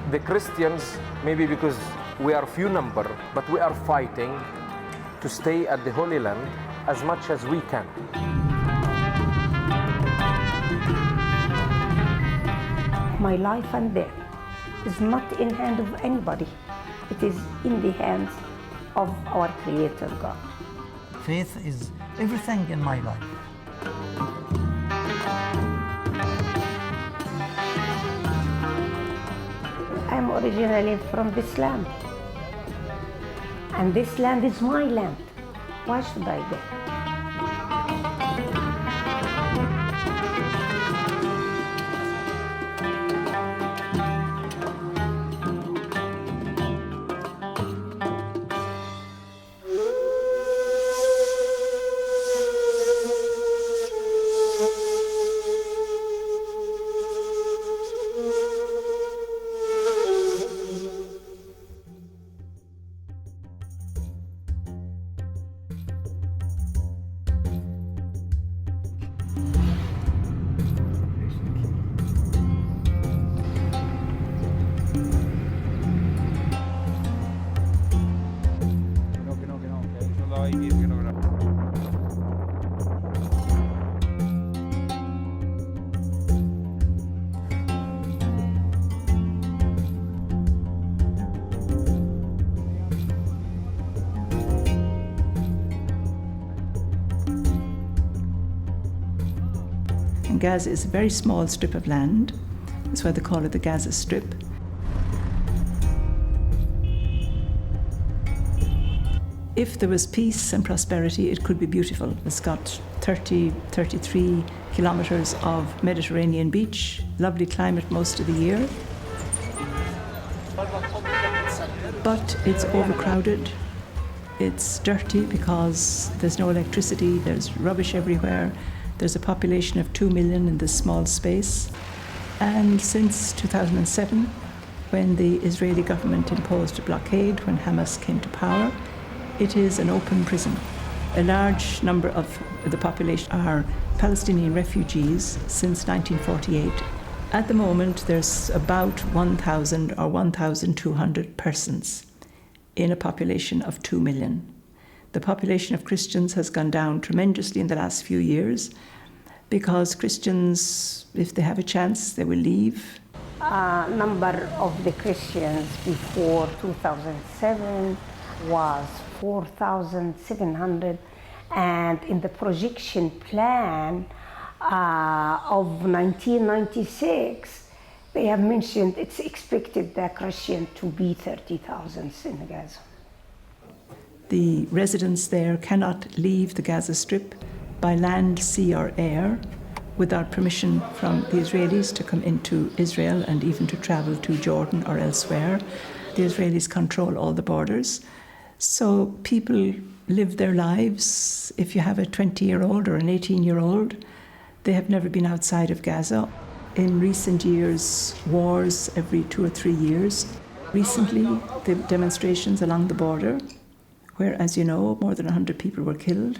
The Christians, maybe because we are few number, but we are fighting to stay at the Holy Land as much as we can. My life and death is not in hand of anybody. It is in the hands of our Creator God. Faith is everything in my life. I'm originally from this land. And this land is my land. Why should I go? Gaza is a very small strip of land. That's why they call it the Gaza Strip. If there was peace and prosperity, it could be beautiful. It's got 33 kilometres of Mediterranean beach, lovely climate most of the year. But it's overcrowded. It's dirty because there's no electricity, there's rubbish everywhere. There's a population of 2 million in this small space. And since 2007, when the Israeli government imposed a blockade, when Hamas came to power, it is an open prison. A large number of the population are Palestinian refugees since 1948. At the moment, there's about 1,000 or 1,200 persons in a population of 2 million. The population of Christians has gone down tremendously in the last few years because Christians, if they have a chance, they will leave. Number of the Christians before 2007 was 4,700, and in the projection plan of 1996, they have mentioned it's expected the Christian to be 30,000 in Gaza. The residents there cannot leave the Gaza Strip by land, sea or air without permission from the Israelis to come into Israel and even to travel to Jordan or elsewhere. The Israelis control all the borders. So people live their lives. If you have a 20-year-old or an 18-year-old, they have never been outside of Gaza. In recent years, wars every 2 or 3 years. Recently, the demonstrations along the border, where, as you know, more than 100 people were killed.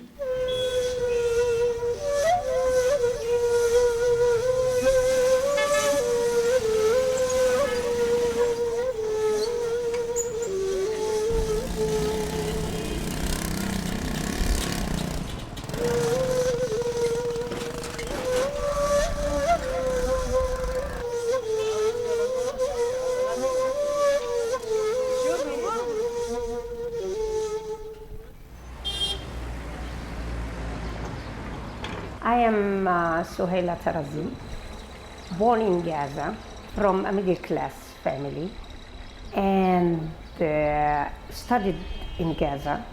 I am Suhaila Tarazi, born in Gaza from a middle-class family, and studied in Gaza,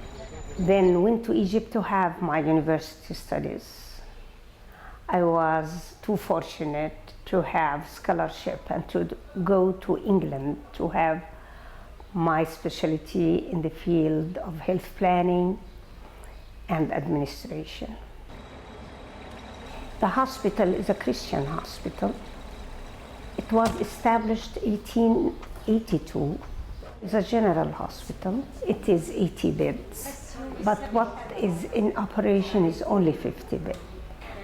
then went to Egypt to have my university studies. I was too fortunate to have scholarship and to go to England to have my specialty in the field of health planning and administration. The hospital is a Christian hospital. It was established 1882. It's a general hospital. It is 80 beds, but what is in operation is only 50 beds.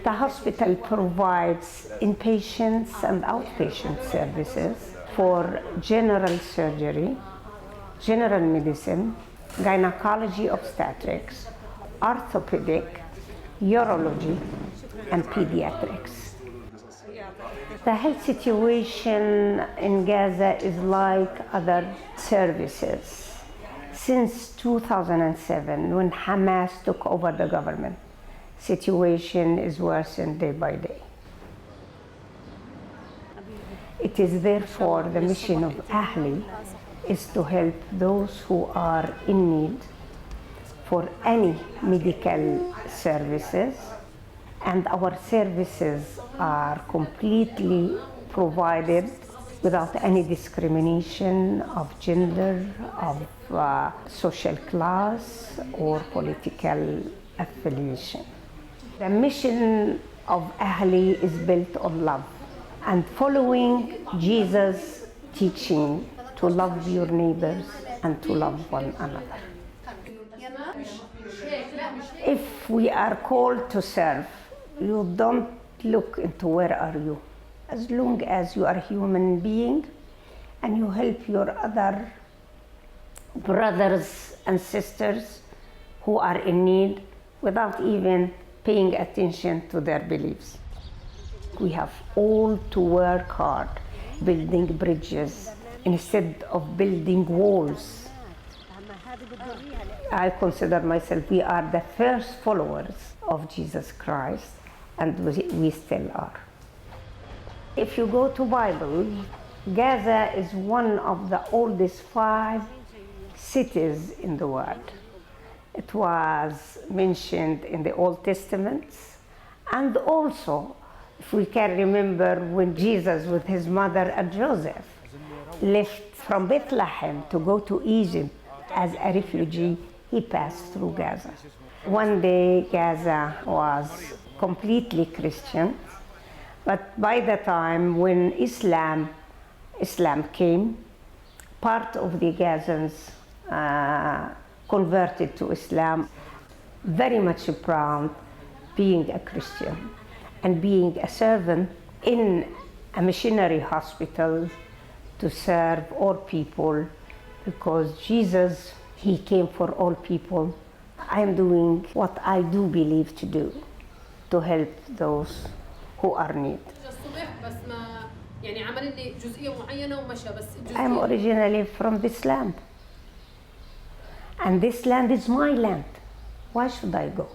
The hospital provides inpatients and outpatient services. for general surgery, general medicine, gynecology obstetrics, orthopedic, urology, and pediatrics. The health situation in Gaza is like other services. Since 2007, when Hamas took over the government, situation is worsened day by day. It is therefore the mission of Ahli is to help those who are in need for any medical services, and our services are completely provided without any discrimination of gender, of social class, or political affiliation. The mission of Ahli is built on love and following Jesus' teaching to love your neighbors and to love one another. If we are called to serve, you don't look into where are you. As long as you are a human being and you help your other brothers and sisters who are in need without even paying attention to their beliefs. We have all to work hard building bridges instead of building walls. I consider myself, we are the first followers of Jesus Christ, and we still are. If you go to Bible, Gaza is one of the oldest 5 cities in the world. It was mentioned in the Old Testament, and also, if we can remember, when Jesus with his mother and Joseph left from Bethlehem to go to Egypt as a refugee, he passed through Gaza. One day Gaza was completely Christian, but by the time when Islam came, part of the Gazans converted to Islam, very much proud being a Christian and being a servant in a missionary hospital to serve all people, because Jesus, he came for all people. I am doing what I do believe to do, to help those who are in need. I am originally from this land, and this land is my land. Why should I go?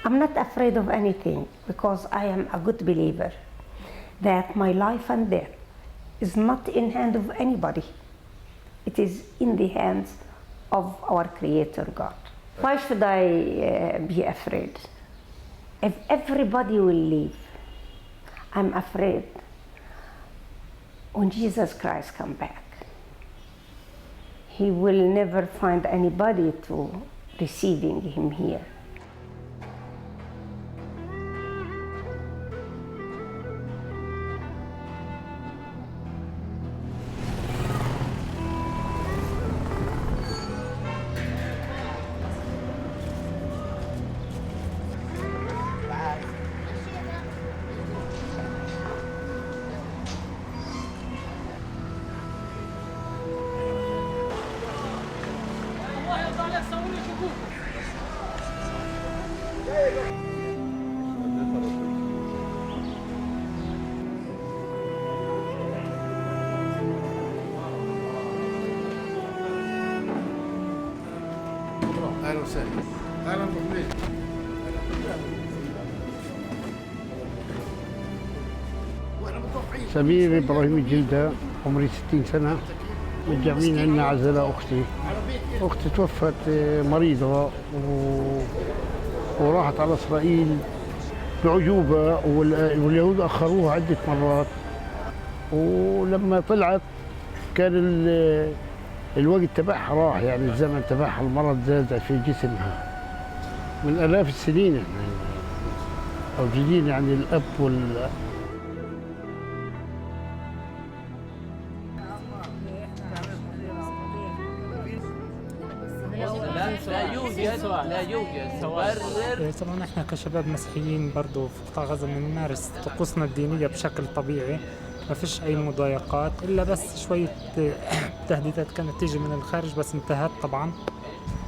I'm not afraid of anything, because I am a good believer that my life and death is not in hand of anybody. It is in the hands of our Creator God. Why should I be afraid? If everybody will leave, I'm afraid when Jesus Christ comes back, he will never find anybody to receiving him here. اهلا وسهلا. اهلا بحميد. سمير ابراهيم الجلده، عمري 60 سنه، متجمعين عندنا عزلاء اختي. اختي توفت مريضه وراحت على اسرائيل بعجوبه، واليهود اخروها عده مرات، ولما طلعت كان الوقت تبعها راح، يعني الزمن تبعها، المرض زاد في جسمها. من آلاف السنين احنا موجودين، يعني الأب لا يوجد مبرر. طبعا احنا كشباب مسيحيين برضه في قطاع غزة بنمارس طقوسنا الدينية بشكل طبيعي، ما فيش أي مضايقات إلا بس شوية تهديدات كانت تيجي من الخارج بس انتهت طبعا.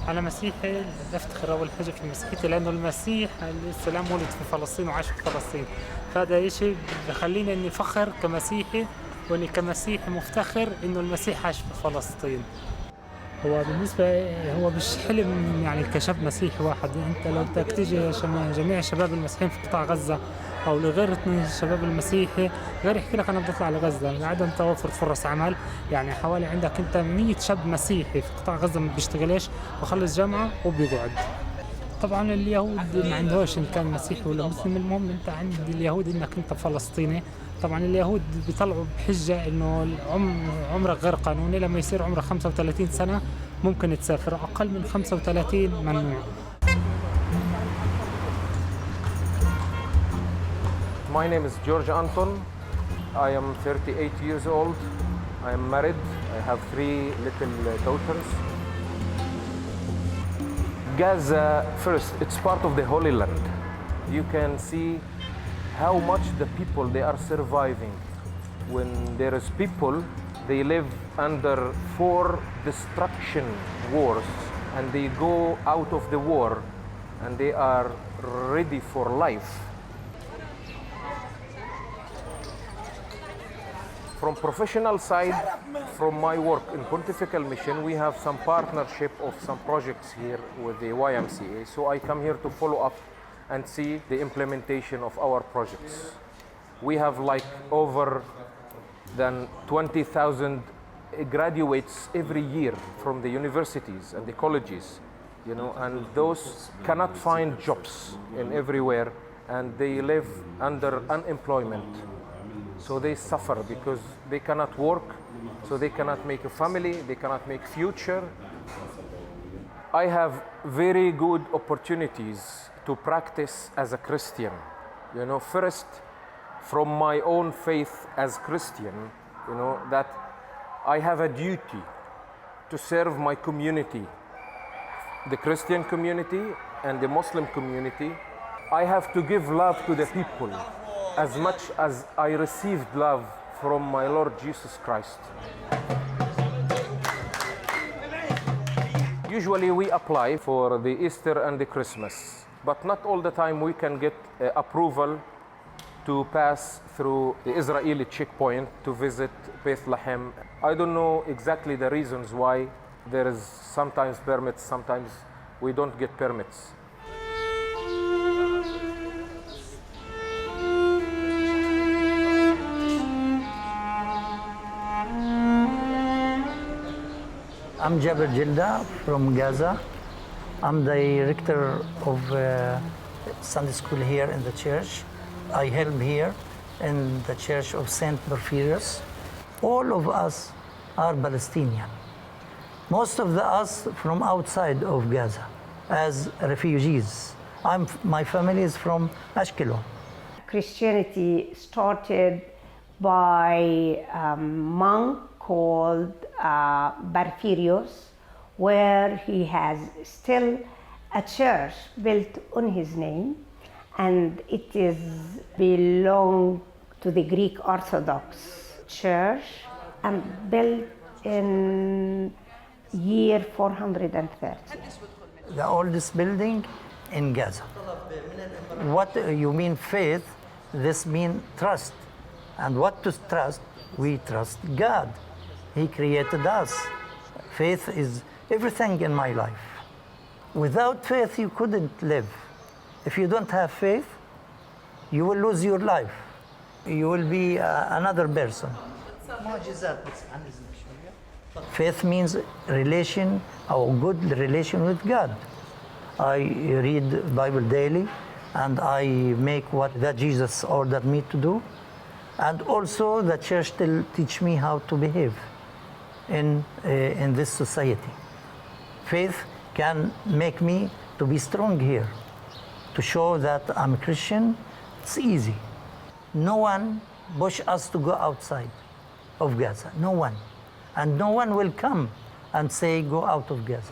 أنا مسيحي أفتخر أول حاجة في مسيحيتي لأنه المسيح السلام ولد في فلسطين وعاش في فلسطين، فهذا شيء بخليني إني فخر كمسيحي، وإني كمسيحي مفتخر إنه المسيح عاش في فلسطين. هو بالنسبة هو مش حلم يعني كشاب مسيحي واحد، أنت لو بدك تيجي جميع الشباب المسيحيين في قطاع غزة أو لغير الشباب المسيحي غير يحكي لك أنا بدي أطلع لغزة لعدم توفر فرص عمل. يعني حوالي عندك أنت 100 شاب مسيحي في قطاع غزة ما بيشتغلش وخلص جامعة وبيقعد. طبعا اليهود ما عندهوش إن كان مسيحي ولا مسلم، المهم أنت عند اليهود إنك أنت فلسطيني. طبعا اليهود بيطلعوا بحجة إنه عمرك غير قانوني، لما يصير عمرك 35 سنة ممكن تسافر، أقل من 35 ممنوع. My name is George Anton. I am 38 years old. I am married. I have 3 little daughters. Gaza, first, it's part of the Holy Land. You can see how much the people, they are surviving. When there is people, they live under 4 destruction wars, and they go out of the war, and they are ready for life. From professional side, from my work in Pontifical Mission, we have some partnership of some projects here with the YMCA. So I come here to follow up and see the implementation of our projects. We have like over than 20,000 graduates every year from the universities and the colleges, you know, and those cannot find jobs in everywhere, and they live under unemployment. So they suffer because they cannot work, so they cannot make a family, they cannot make future. I have very good opportunities to practice as a Christian. You know, first, from my own faith as Christian, you know, that I have a duty to serve my community, the Christian community and the Muslim community. I have to give love to the people as much as I received love from my Lord Jesus Christ. Usually we apply for the Easter and the Christmas, but not all the time we can get approval to pass through the Israeli checkpoint to visit Bethlehem. I don't know exactly the reasons why there is sometimes permits, sometimes we don't get permits. I'm Jaber Jilda from Gaza. I'm the director of Sunday school here in the church. I help here in the church of St. Porphyrius. All of us are Palestinian. Most of us from outside of Gaza as refugees. My family is from Ashkelon. Christianity started by a monk called Porphyrius, where he has still a church built on his name, and it is belong to the Greek Orthodox Church and built in year 430. The oldest building in Gaza. What you mean faith, this means trust. And what to trust? We trust God. He created us. Faith is everything in my life. Without faith, you couldn't live. If you don't have faith, you will lose your life. You will be another person. Faith means relation, or good relation with God. I read Bible daily, and I make what that Jesus ordered me to do. And also the church teach me how to behave in this society. Faith can make me to be strong here, to show that I'm a Christian. It's easy. No one push us to go outside of Gaza, no one. And no one will come and say go out of Gaza.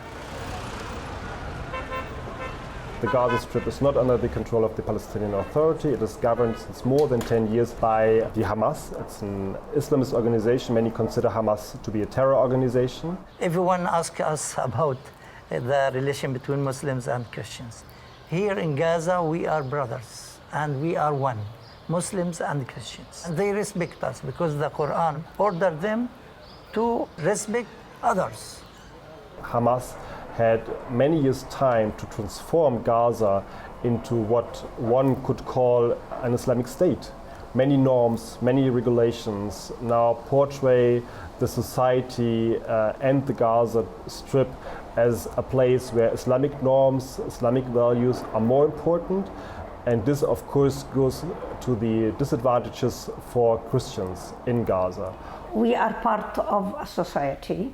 The Gaza Strip is not under the control of the Palestinian Authority. It is governed since more than 10 years by the Hamas. It's an Islamist organization. Many consider Hamas to be a terror organization. Everyone asks us about the relation between Muslims and Christians. Here in Gaza, we are brothers and we are one, Muslims and Christians. And they respect us because the Quran ordered them to respect others. Hamas had many years' time to transform Gaza into what one could call an Islamic state. Many norms, many regulations now portray the society and the Gaza Strip as a place where Islamic norms, Islamic values are more important, and this of course goes to the disadvantages for Christians in Gaza. We are part of a society.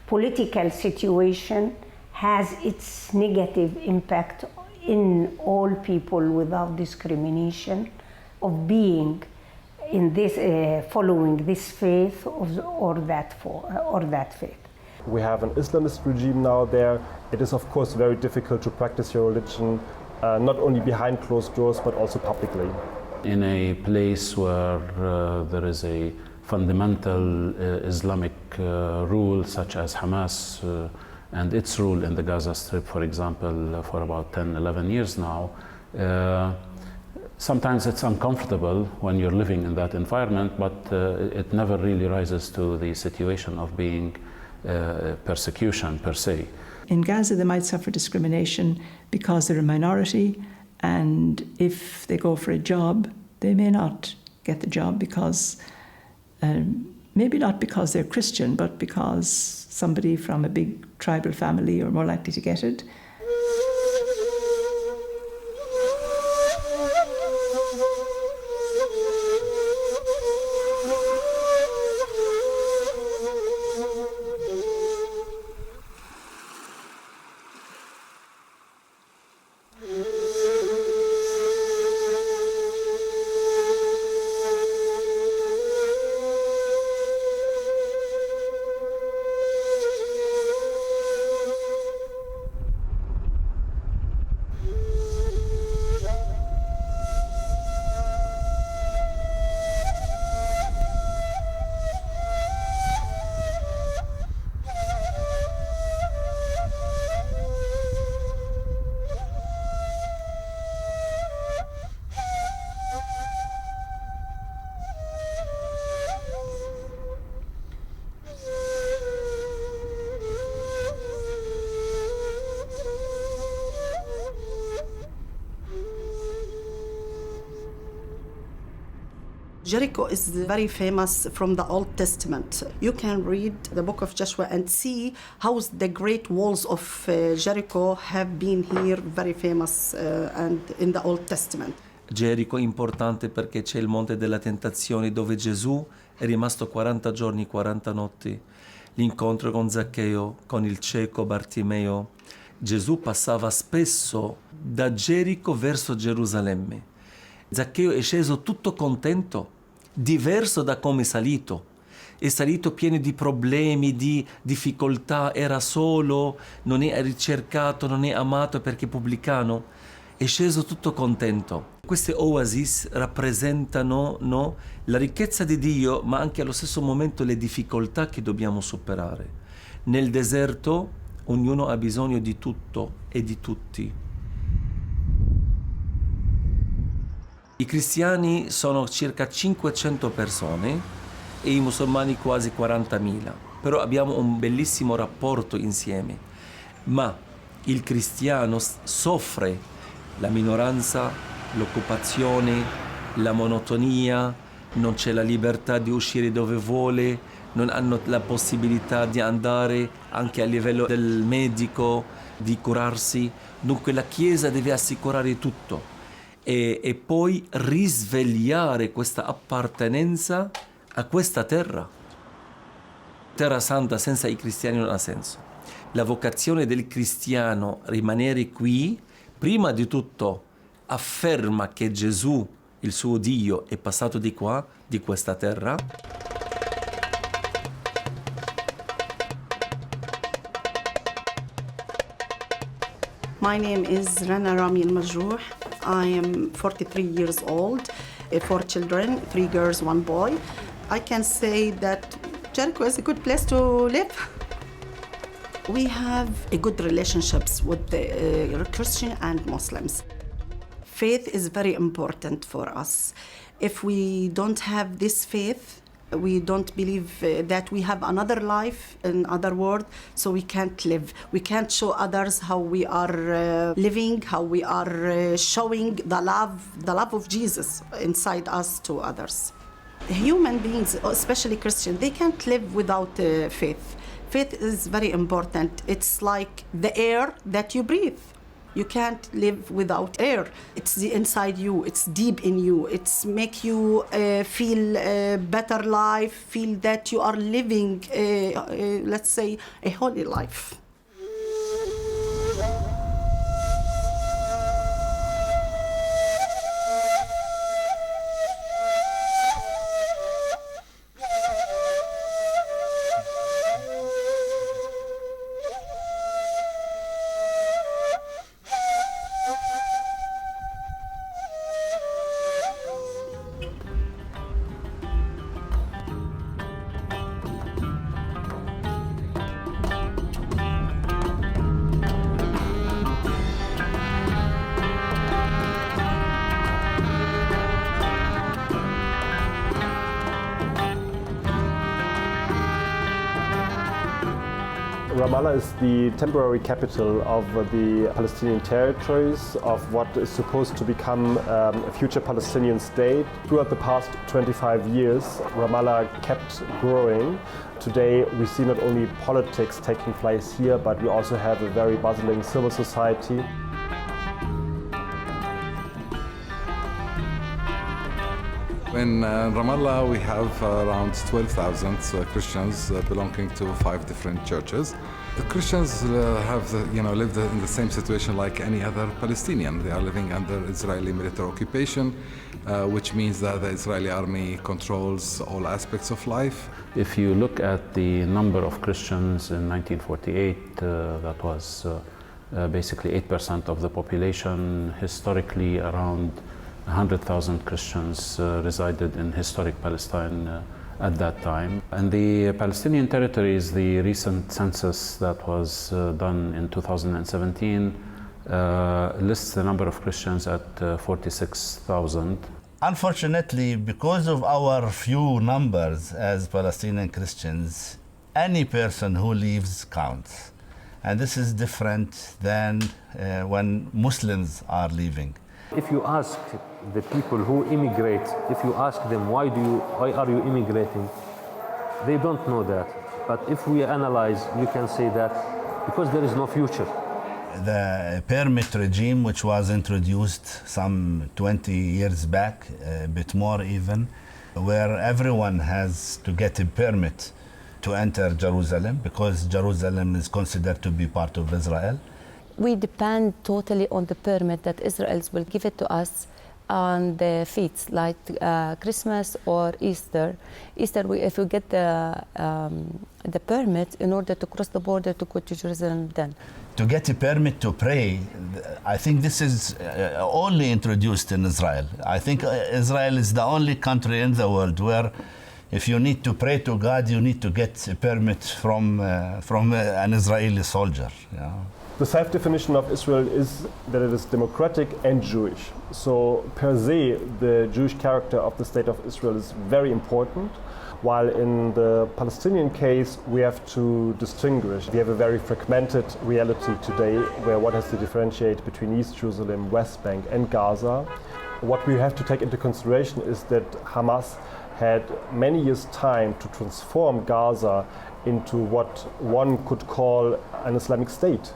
Political situation has its negative impact in all people without discrimination of being in this, following this faith or that faith. We have an Islamist regime now there. It is of course very difficult to practice your religion, not only behind closed doors but also publicly. In a place where there is a fundamental Islamic rule such as Hamas and its rule in the Gaza Strip, for example, for about 10, 11 years now, sometimes it's uncomfortable when you're living in that environment, but it never really rises to the situation of being persecution per se. In Gaza, they might suffer discrimination because they're a minority, and if they go for a job, they may not get the job because, maybe not because they're Christian, but because somebody from a big tribal family are more likely to get it. Jericho is very famous from the Old Testament. You can read the book of Joshua and see how the great walls of Jericho have been here, very famous and in the Old Testament. Jericho è importante perché c'è il Monte della Tentazione dove Gesù è rimasto 40 giorni, 40 notti. L'incontro con Zaccheo, con il cieco Bartimeo. Gesù passava spesso da Gerico verso Gerusalemme. Zaccheo è sceso tutto contento, diverso da come è salito. È salito pieno di problemi, di difficoltà, era solo, non è ricercato, non è amato perché è pubblicano. È sceso tutto contento. Queste oasis rappresentano la ricchezza di Dio, ma anche allo stesso momento le difficoltà che dobbiamo superare. Nel deserto ognuno ha bisogno di tutto e di tutti. I cristiani sono circa 500 persone e i musulmani quasi 40.000, però abbiamo un bellissimo rapporto insieme. Ma il cristiano soffre la minoranza, l'occupazione, la monotonia, non c'è la libertà di uscire dove vuole, non hanno la possibilità di andare anche a livello del medico, di curarsi. Dunque la Chiesa deve assicurare tutto. E poi risvegliare questa appartenenza a questa terra. Terra Santa senza i cristiani non ha senso. La vocazione del cristiano rimanere qui, prima di tutto afferma che Gesù, il suo Dio, è passato di qua, di questa terra. My name is Rana Rami Al-Majrouh. I am 43 years old, 4 children, 3 girls, 1 boy. I can say that Jericho is a good place to live. We have a good relationships with the Christian and Muslims. Faith is very important for us. If we don't have this faith, we don't believe that we have another life, another world, so we can't live. We can't show others how we are living, how we are showing the love of Jesus inside us to others. Human beings, especially Christians, they can't live without faith. Faith is very important. It's like the air that you breathe. You can't live without air. It's inside you. It's deep in you. It's make you feel a better life, feel that you are living, let's say, a holy life. Ramallah is the temporary capital of the Palestinian territories of what is supposed to become a future Palestinian state. Throughout the past 25 years, Ramallah kept growing. Today, we see not only politics taking place here, but we also have a very bustling civil society. In Ramallah, we have around 12,000 Christians belonging to 5 different churches. The Christians live in the same situation like any other Palestinian. They are living under Israeli military occupation, which means that the Israeli army controls all aspects of life. If you look at the number of Christians in 1948, that was basically 8% of the population. Historically, around 100,000 Christians resided in historic Palestine at that time. And the Palestinian territories, the recent census that was done in 2017 lists the number of Christians at 46,000. Unfortunately, because of our few numbers as Palestinian Christians, any person who leaves counts. And this is different than when Muslims are leaving. If you ask the people who immigrate, if you ask them why are you immigrating, they don't know that. But if we analyze, you can say that because there is no future. The permit regime, which was introduced some 20 years back, a bit more even, where everyone has to get a permit to enter Jerusalem because Jerusalem is considered to be part of Israel. We depend totally on the permit that Israel will give it to us on the feasts like Christmas or Easter. If we get the permit in order to cross the border to go to Jerusalem then. To get a permit to pray, I think this is only introduced in Israel. I think Israel is the only country in the world where if you need to pray to God, you need to get a permit from an Israeli soldier. Yeah. The self-definition of Israel is that it is democratic and Jewish. So per se, the Jewish character of the state of Israel is very important. While in the Palestinian case, we have to distinguish. We have a very fragmented reality today where one has to differentiate between East Jerusalem, West Bank and Gaza. What we have to take into consideration is that Hamas had many years' time to transform Gaza into what one could call an Islamic state.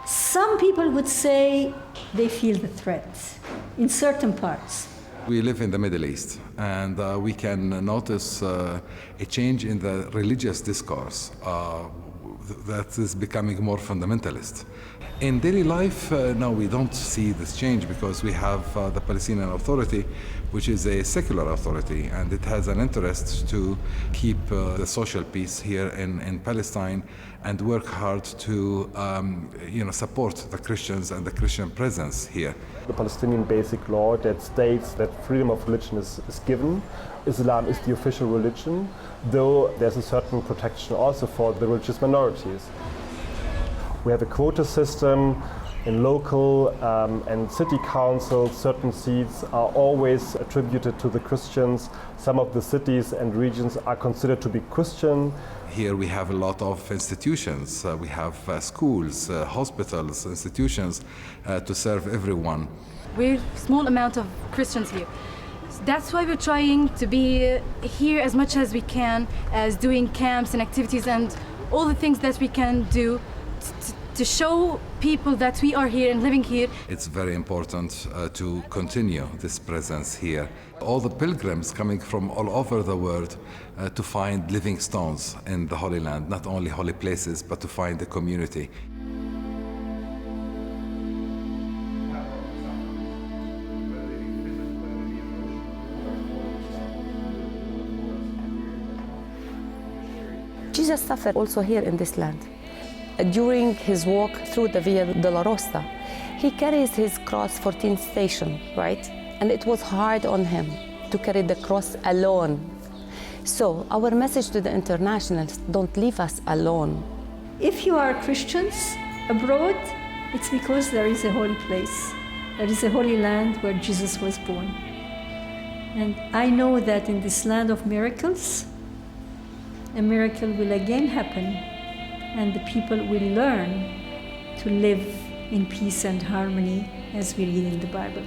Some people would say they feel the threat in certain parts. We live in the Middle East, and we can notice a change in the religious discourse that is becoming more fundamentalist. In daily life, no, we don't see this change because we have the Palestinian Authority, which is a secular authority, and it has an interest to keep the social peace here in Palestine and work hard to support the Christians and the Christian presence here. The Palestinian Basic Law that states that freedom of religion is given. Islam is the official religion, though there's a certain protection also for the religious minorities. We have a quota system in local and city councils. Certain seats are always attributed to the Christians. Some of the cities and regions are considered to be Christian. Here we have a lot of institutions. We have schools, hospitals, institutions to serve everyone. We're a small amount of Christians here. That's why we're trying to be here as much as we can, as doing camps and activities and all the things that we can do to show people that we are here and living here. It's very important to continue this presence here. All the pilgrims coming from all over the world to find living stones in the Holy Land, not only holy places, but to find the community. Jesus suffered also here in this land. During his walk through the Via Dolorosa, he carries his cross 14 stations, right? And it was hard on him to carry the cross alone. So our message to the internationals, don't leave us alone. If you are Christians abroad, it's because there is a holy place. There is a holy land where Jesus was born. And I know that in this land of miracles, a miracle will again happen, and the people will learn to live in peace and harmony as we read in the Bible.